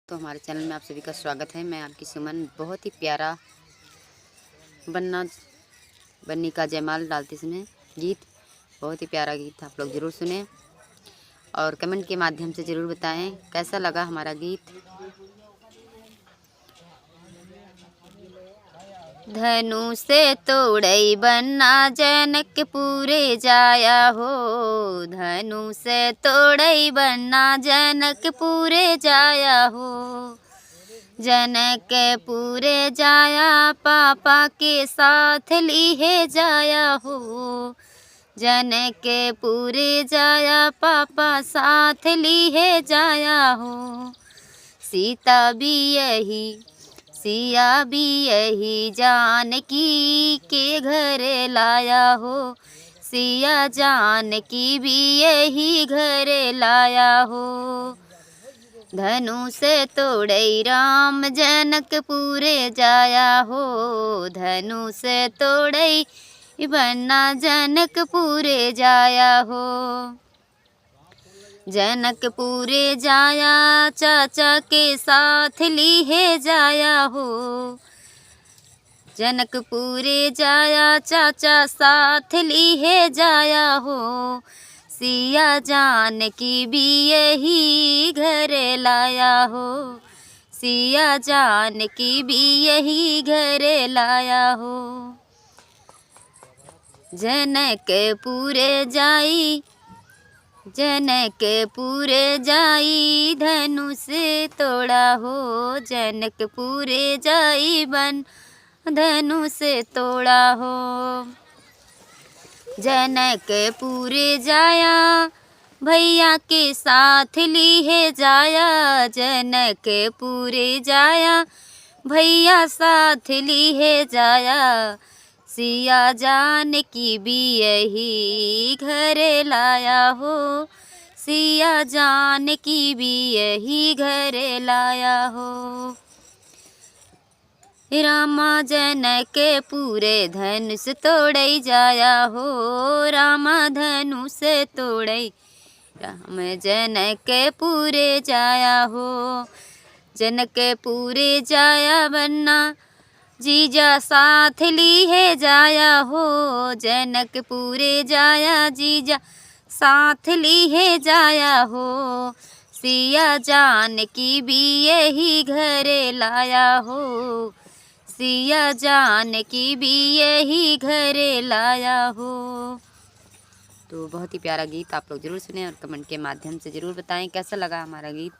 तो हमारे चैनल में आप सभी का स्वागत है। मैं आपकी सुमन। बहुत ही प्यारा बन्नी का जयमाल डालते समय गीत, बहुत ही प्यारा गीत आप लोग ज़रूर सुने और कमेंट के माध्यम से ज़रूर बताएं कैसा लगा हमारा गीत। धनु से तोड़ई बन्ना जनकपुरे जाया हो, धनु से तोड़ई बन्ना जनकपुरे जाया हो। जनकपुरे जाया पापा के साथ लिए जाया हो, जनकपुरे जाया पापा साथ लिए जाया हो। सीता भी यही सिया भी यही जानकी के घर लाया हो, सिया जानकी भी यही घर लाया हो। धनु से तोड़ई राम जनकपुरे जाया हो, धनु से तोड़ई बन्ना जनकपुरे जाया हो। जनकपुरे जाया चाचा के साथ लिए जाया हो, जनकपुरे जाया चाचा साथ लिए जाया हो। सिया जानकी भी यही घर लाया हो, सिया जानकी भी यही घर लाया हो। जनकपुरे जाई जनकपुरे जाई धनु से तोड़ा हो, जनकपुरे जाई बन धनु से तोड़ा हो। जनकपुरे जाया भैया के साथ लिए जाया, जनकपुरे जाया भैया साथ लिए जाया। सिया जानकी भी यही घर लाया हो, सिया जानकी भी यही घर लाया हो। रामा जनकपुरे धनुष तोड़ई जाया हो, रामा धनुष तोड़ई राम जनकपुरे जाया हो। जनकपुरे जाया बन्ना जीजा साथ लिए जाया हो, जनकपुरे जाया जीजा साथ लिए जाया हो। सिया जानकी भी यही घर लाया हो, सिया जानकी भी यही घर लाया हो। तो बहुत ही प्यारा गीत आप लोग ज़रूर सुने और कमेंट के माध्यम से ज़रूर बताएं कैसा लगा हमारा गीत।